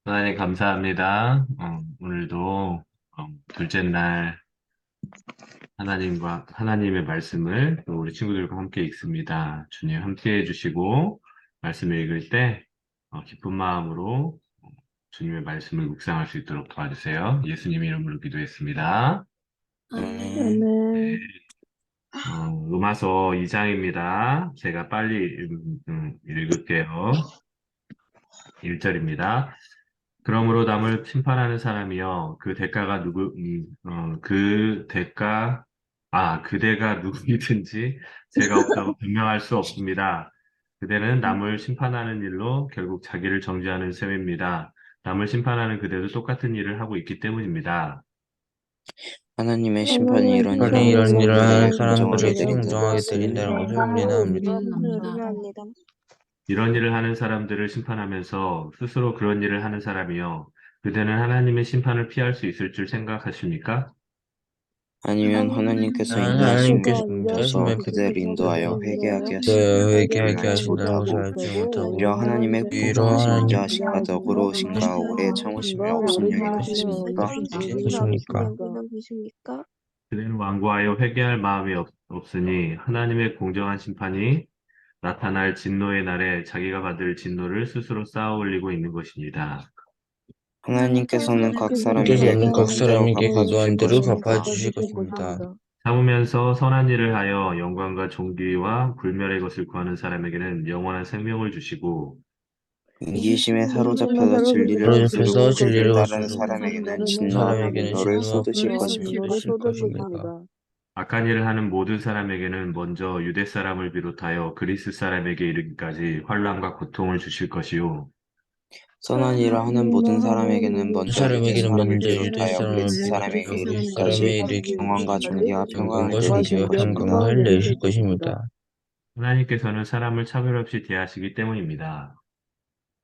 하나님 감사합니다. 오늘도 둘째 날 하나님의 말씀을 또 우리 친구들과 함께 읽습니다. 주님 함께 해주시고 말씀을 읽을 때 기쁜 마음으로 주님의 말씀을 묵상할 수 있도록 도와주세요. 예수님 이름으로 기도했습니다. 아멘. 네. 로마서 2장입니다. 제가 빨리 읽을게요. 1절입니다. 그러므로 남을 심판하는 사람이여 그대가 누구이든지 죄가 없다고 변명할 수 없습니다. 그대는 남을 심판하는 일로 결국 자기를 정죄하는 셈입니다. 남을 심판하는 그대도 똑같은 일을 하고 있기 때문입니다. 하나님의 심판이 이런 하나님의 일을 하는 심판이 사람들을 이런 공정하게 사람들을 드린다는 공정하게 것을 드린다는 것을 우리는 압니다. 우리는 이런 일을 하는 사람들을 심판하면서 스스로 그런 일을 하는 사람이요. 그대는 하나님의 심판을 피할 수 있을 줄 생각하십니까? 아니면 하나님께서 하나님께서 인자하심을 인자하심을 베푸셔서 그대를 인도하여 회개하게 하신다는 것을 회개하게 알지 하신다는 것을 못하고 알지 못하고 오히려 하나님의 위로 공정하신 하나님 인자하심과 더불어오심과 오래 참으심을 업신 여기고 계십니까? 것입니까? 그대는 완고하여 회개할 마음이 없으니 하나님의 공정한 심판이 나타날 진노의 날에 자기가 받을 진노를 스스로 쌓아 올리고 있는 것입니다. 하나님께서는 각 사람에게 하나님께서는 각 그거한 대로 사람에게 갚아주실 그거한 대로 것입니다. 갚아주실 것입니다. 참으면서 선한 일을 하여 영광과 존귀와 불멸의 것을 구하는 사람에게는 영원한 생명을 주시고 이기심에 사로잡혀서 진리를 사로잡혀서 거스르고 그를 진리를 따르는 거스르고 사람에게는 진노와 사람에게는 분노를 진노와 쏟으실 분노를 것입니다. 쏟으실 것입니다. 악한 일을 하는 모든 사람에게는 먼저 유대 사람을 비롯하여 그리스 사람에게 이르기까지 환난과 고통을 주실 것이요. 선한 일을 하는 모든 사람에게는 먼저 유대 사람에게는 사람을 먼저 유대 비롯하여 사람을 그리스 사람에게 비롯하여 그리스 이르기까지 사람에 이르기까지 영광과 존귀와 평강을 영광과 내리실 존귀와 것입니다. 평강을 내리실 것입니다. 하나님께서는 사람을 차별 없이 대하시기 때문입니다.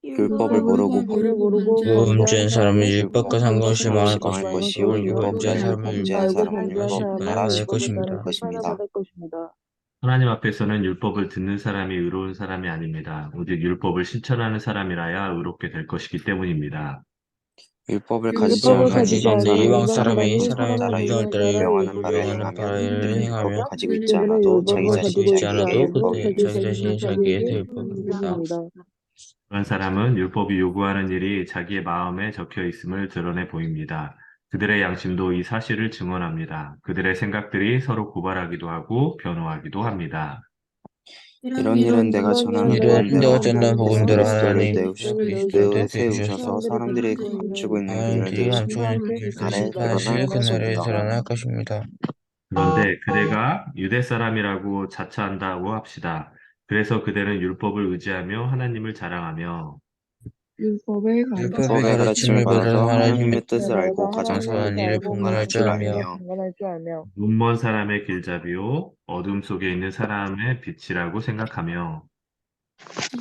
율법을 모르고 범죄한 사람은 율법 율법과 상관없이 망할 망할 것이요 것이요 율법 범죄한 말고 사람은 범죄한 율법을 사람은 범죄한 율법 심판을 따라 받을 심판을 받을 것입니다. 것입니다. 하나님 앞에서는 율법을 듣는 사람이 의로운 사람이 아닙니다. 오직 율법을 실천하는 사람이라야 의롭게 될 것이기 때문입니다. 율법을 가지지 율법을 않는 가지지 이방 않는 이방 사람이 사람의 사람이 본성을 사람의 따라 본성을 따라 율법을 명하는 바를 명하는 행하면 바를 그들은 율법을 행하며 가지고 있지 않아도 자기 가지고 자신이 있지 자기에게 않아도 율법을 자기 자신이 자기의 율법입니다. 그런 사람은 율법이 요구하는 일이 자기의 마음에 적혀 있음을 드러내 보입니다. 그들의 양심도 이 사실을 증언합니다. 그들의 생각들이 서로 고발하기도 하고 변호하기도 합니다. 이런 일은 내가 전하는 이런 복음대로 내가 전한 하나님께서 복음대로 그리스도를 하나님 그리스도를 세우셔서 세우셔서 사람들이 감추고 있는 비밀을 사람들이 감추고 있는 비밀을 날에 드러날 계시하실 그날에 것입니다. 드러날 것입니다. 그런데 그대가 유대 사람이라고 자처한다고 합시다. 그래서 그대는 율법을 의지하며 하나님을 자랑하며 율법의 율법의 가르침을 가르침을 받아 받아서 하나님의 하나님의 뜻을 알고 가장 선한 일을 판단할 분간할 줄 줄 알며 알며 눈먼 사람의 길잡이요 어둠 속에 있는 사람의 빛이라고 생각하며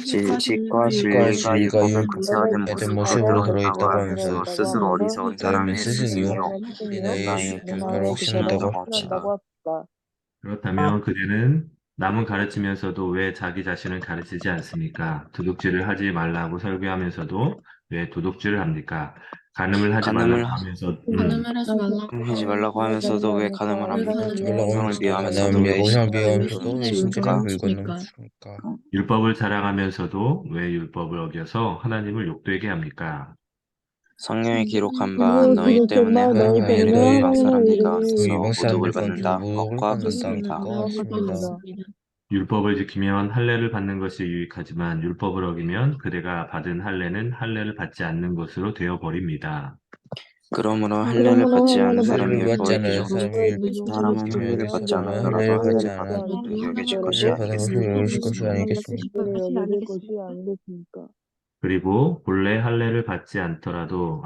지식과 지식과 진리가 진리가 율법에 구체화된 율법의 모습으로 모습으로 들어있다고 들어있다고 하면서 하면서 스스로 어리석은 자기는 사람의 스승이요 스승이요 우리나라의 나의 변호를 변호를 혹신한다고 혹신한다고 합시다. 그렇다면 그대는 남은 가르치면서도 왜 자기 자신을 가르치지 않습니까? 도둑질을 하지 말라고 설교하면서도 왜 도둑질을 합니까? 간음을 하지 말라고 간음을 하면서 하지 말라고 하면서도 왜 간음을 합니까? 하지 말라고 형을 하면서도 미워하면서도 왜 고향 신전을 비하면서도 왜 신전의 넘습니까? 물건 넘습니까? 율법을 자랑하면서도 왜 율법을 어겨서 하나님을 욕되게 합니까? 성경에 기록한 바 너희 때문에 하나님의 이름이 이방 사람들 가운데서 이방 모독을 사람들 가운데서 받는다. 모독을 것과 받는다. 같습니다. 것 같습니다. 율법을 지키면 할례를 받는 것이 유익하지만 율법을 어기면 그대가 받은 할례는 할례를 받지 않는 것으로 되어 버립니다. 그러므로 할례를 받지 않은 사람이 할례를 받지 율법을 않은 지키고 사람이 사람은 할례를 지키며 받지 사람은 않았더라도 할례를 받지 할례를 받은 않아 것으로 여겨질 것이 할례를 받은 것을 아니겠습니까? 이루실 것이 아니겠습니까? 그리고 본래 할례를 받지 않았더라도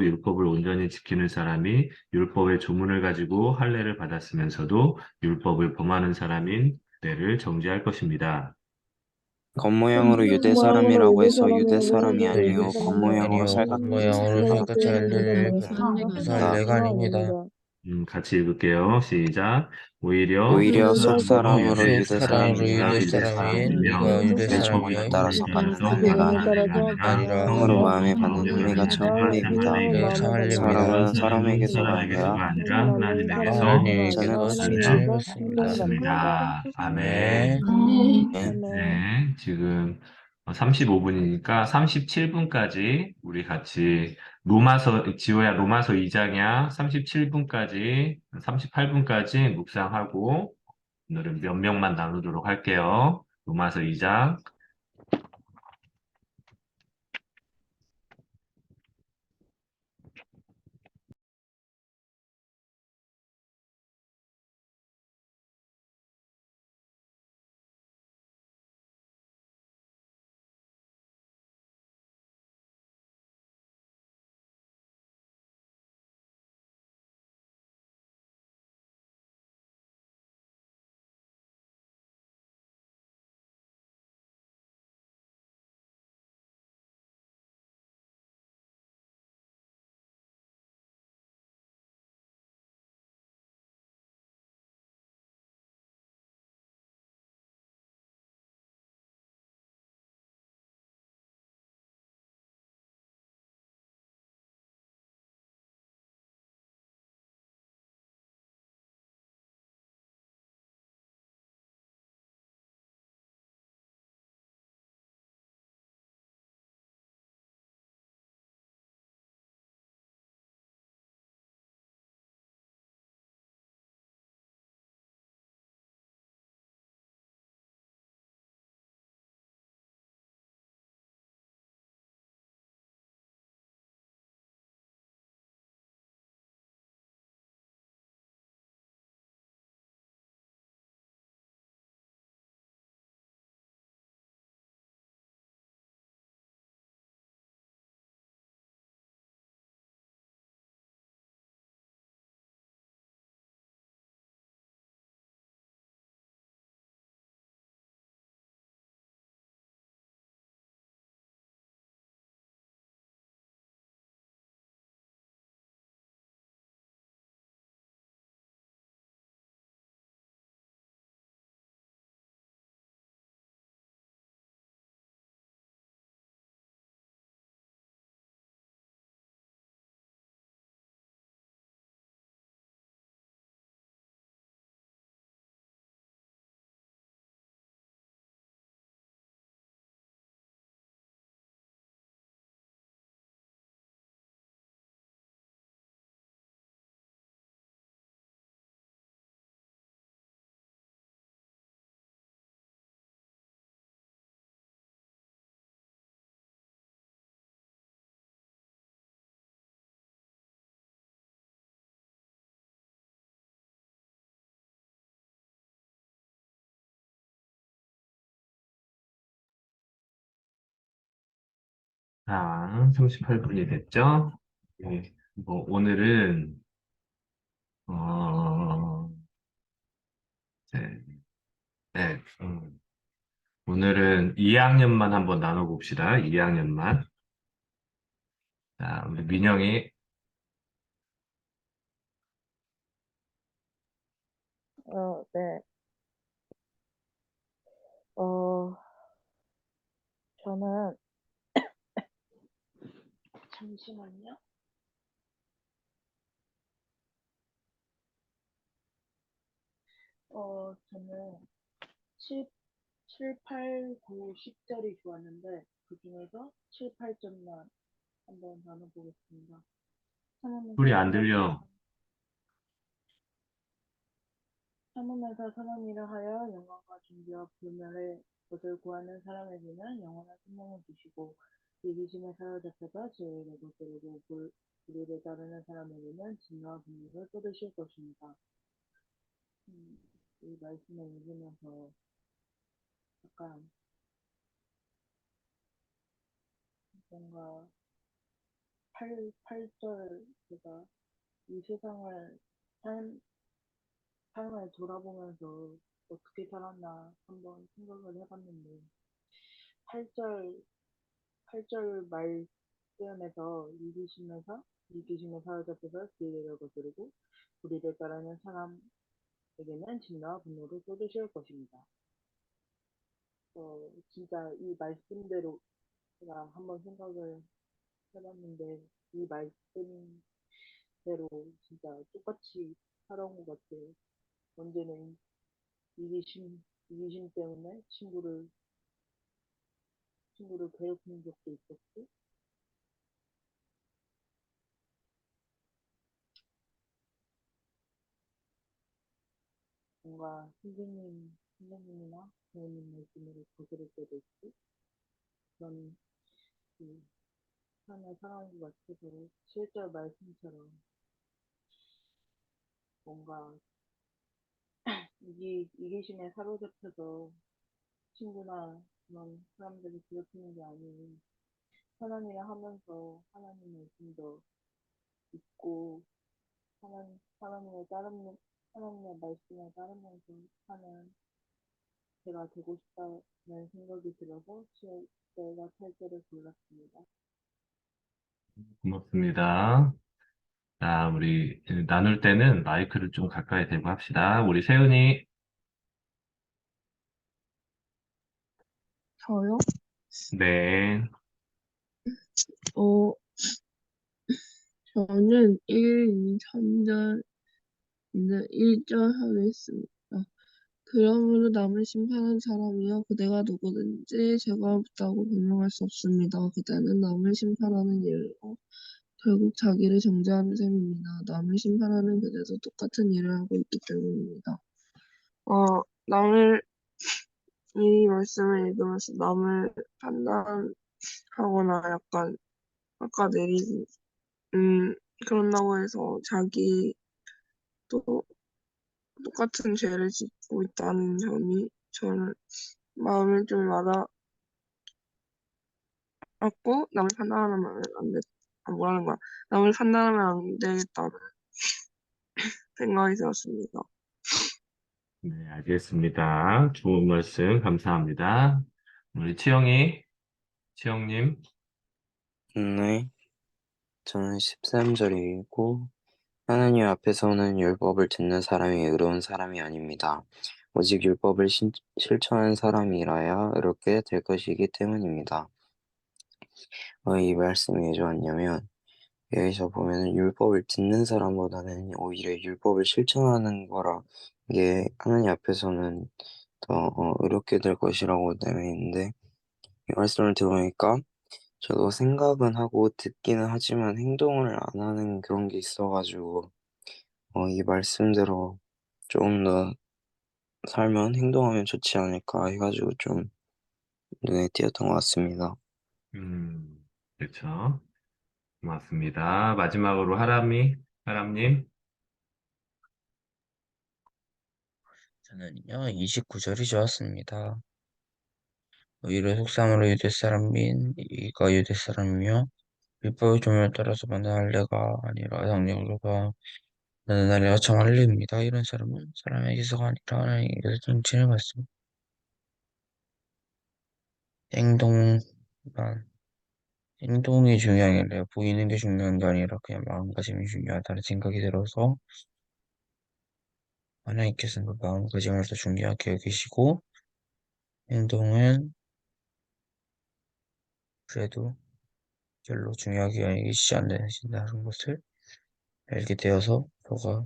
율법을 온전히 지키는 사람이 율법의 조문을 가지고 할례를 받았으면서도 율법을 범하는 사람인 그대를 정죄할 것입니다. 겉모양으로 유대 사람이라고 해서 유대 사람이 아니요 아니요 겉모양으로 살갑 모양으로 살갗 할례를 받아서 다 할례가 아닙니다. 같이 읽을게요. 시작. 오히려 오히려 속 사람으로 사람으로 속 유대 사람으로 사람이라 유대 유대 사람인 사람이며 네가 유대 내 종을 사람이여 따라서 받는 받는 은혜가 아니라 성으로 성으로 마음에 마음에 받는 받는 은혜가 참 할례입니다. 상할례입니다. 사람은 사람에게서가 아니라 하나님에게서 전에 전을 받습니다. 받습니다. 받습니다. 아멘. 아멘. 네, 지금 35분이니까 37분까지 우리 같이 지호야 로마서 2장이야. 37분까지, 38분까지 묵상하고 오늘은 몇 명만 나누도록 할게요. 로마서 2장. 자, 38분이 됐죠? 네, 오늘은, 어, 네, 네, 오늘은 2학년만 한번 나눠봅시다. 2학년만. 자, 우리 민영이, 네. 어, 저는, 잠시만요. 저는 7, 8, 9, 10절이 좋았는데, 그 중에서 7, 8절만 한번 나눠보겠습니다. 소리 참으면서 안 들려. 선한 일을 하여 영광과 존귀와 불멸의 것을 구하는 사람에게는 영원한 생명을 주시고, 이기심에 사로잡혀서 죄의 내고 때리고 불의를 따르는 사람에게는 진노와 분노를 쏟으실 것입니다. 이 말씀을 읽으면서 약간 뭔가 8절 제가 이 세상을 삶, 삶을 돌아보면서 어떻게 살았나 한번 생각을 해봤는데 8절 8절 말씀에서 이기심에 사로잡혀서 기회를 거두르고 우리를 따르는 사람에게는 진노와 분노를 쏟으실 것입니다. 진짜 이 말씀대로 제가 한번 생각을 해봤는데 이 말씀대로 진짜 똑같이 살아온 것 같아요. 언제는 이기심 때문에 친구를 괴롭히는 적도 있었고, 뭔가 선생님이나 부모님 말씀을 거스를 때도 있고, 그런 그 삶을 살아온 것 같아서 실제 말씀처럼 뭔가 이기심에 사로잡혀서 친구나 그런 사람들을 괴롭히는 게 아닌 하나님을 하면서 하나님을 좀 더 믿고 하나님의 말씀에 따르면서 사는 제가 되고 싶다는 생각이 들어서 제가 탈퇴를 골랐습니다. 고맙습니다. 자, 우리 나눌 때는 마이크를 좀 가까이 대고 합시다. 우리 세은이. 저요? 네. 어, 저는 1, 2, 3절, 1절 하겠습니다. 그러므로 남을 심판한 사람이여 그대가 누구든지 죄가 없다고 변명할 수 없습니다. 그대는 남을 심판하는 일로 결국 자기를 정죄하는 셈입니다. 남을 심판하는 그대도 똑같은 일을 하고 있기 때문입니다. 이 말씀을 읽으면서 남을 판단하거나 약간 아까 내린 그런다고 해서 자기도 똑같은 죄를 짓고 있다는 점이 저는 마음을 좀 와닿았고 남을 판단하면 안 돼. 뭐라는 거야? 남을 판단하면 안 되겠다는 생각이 들었습니다. 네, 알겠습니다. 좋은 말씀 감사합니다. 우리 치영님. 네, 저는 13절이고 하나님 앞에서는 율법을 듣는 사람이 의로운 사람이 아닙니다. 오직 율법을 실천하는 사람이라야 의롭게 될 것이기 때문입니다. 이 말씀이 왜 좋았냐면 여기서 보면은 율법을 듣는 사람보다는 오히려 율법을 실천하는 거라 이게 하나님 앞에서는 더 의롭게 될 것이라고 되어 있는데 이 말씀을 들어보니까 저도 생각은 하고 듣기는 하지만 행동을 안 하는 그런 게 있어가지고 이 말씀대로 조금 더 살면 행동하면 좋지 않을까 해가지고 좀 눈에 띄었던 것 같습니다. 그렇죠. 고맙습니다. 마지막으로 하람님. 저는요, 29절이 좋았습니다. 이를 속삼으로 유대 사람인 이가 유대 사람이며 율법의 조문에 따라서 만난 할례가 아니라 성령으로가 나는 할례가 참 할례입니다. 이런 사람은 사람에게서가 아니라 하나님께서 통치는 받습니다. 행동만 행동이 중요한 게 아니라 보이는 게 중요한 게 아니라 그냥 마음가짐이 중요하다는 생각이 들어서 하나님께서는 그 마음가짐을 더 중요하게 여기시고 행동은 그래도 별로 중요하게 여기시지 않으신다는 것을 알게 되어서 저가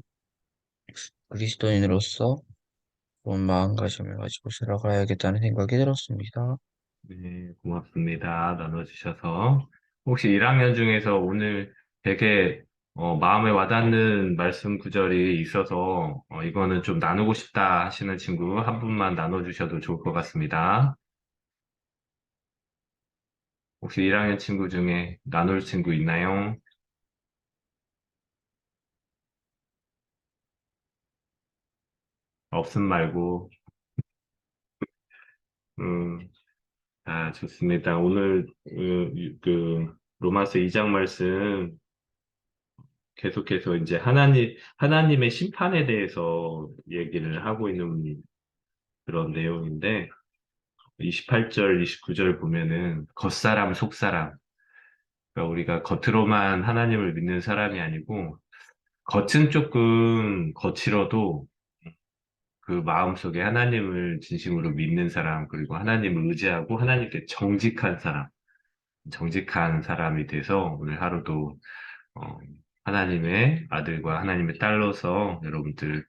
그리스도인으로서 좋은 마음가짐을 가지고 살아가야겠다는 생각이 들었습니다. 네, 고맙습니다. 나눠주셔서. 혹시 1학년 중에서 오늘 되게 마음에 와닿는 말씀 구절이 있어서 이거는 좀 나누고 싶다 하시는 친구 한 분만 나눠주셔도 좋을 것 같습니다. 혹시 1학년 친구 중에 나눌 친구 있나요? 없음 말고. 음, 좋습니다. 오늘 로마서 2장 말씀 계속해서 이제 하나님의 심판에 대해서 얘기를 하고 있는 그런 내용인데, 28절, 29절 보면은, 겉사람, 속사람. 그러니까 우리가 겉으로만 하나님을 믿는 사람이 아니고, 겉은 조금 거칠어도 그 마음속에 하나님을 진심으로 믿는 사람, 그리고 하나님을 의지하고 하나님께 정직한 사람이 돼서 오늘 하루도 어, 하나님의 아들과 하나님의 딸로서 여러분들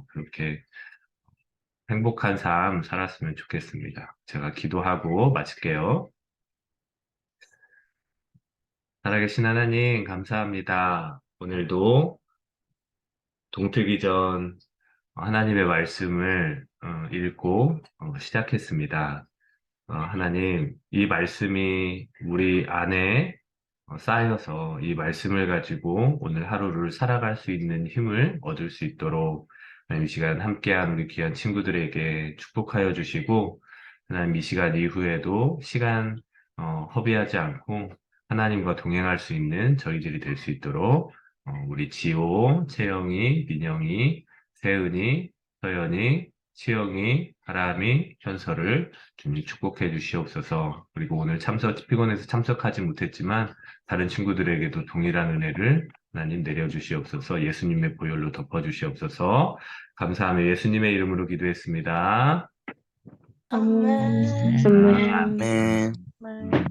그렇게 행복한 삶 살았으면 좋겠습니다. 제가 기도하고 마칠게요. 살아계신 하나님, 감사합니다. 오늘도 동트기 전 하나님의 말씀을 읽고 시작했습니다. 하나님, 이 말씀이 우리 안에 쌓여서 이 말씀을 가지고 오늘 하루를 살아갈 수 있는 힘을 얻을 수 있도록 하나님 이 시간 함께한 우리 귀한 친구들에게 축복하여 주시고 하나님 이 시간 이후에도 시간 허비하지 않고 하나님과 동행할 수 있는 저희들이 될 수 있도록 우리 지호, 채영이, 민영이, 세은이, 서연이, 치영이, 하람이, 현서를 주님 축복해 주시옵소서. 그리고 오늘 피곤해서 참석하지 못했지만 다른 친구들에게도 동일한 은혜를 하나님 내려주시옵소서. 예수님의 보혈로 덮어주시옵소서. 감사하며 예수님의 이름으로 기도했습니다. 아멘. 네. 아멘. 네.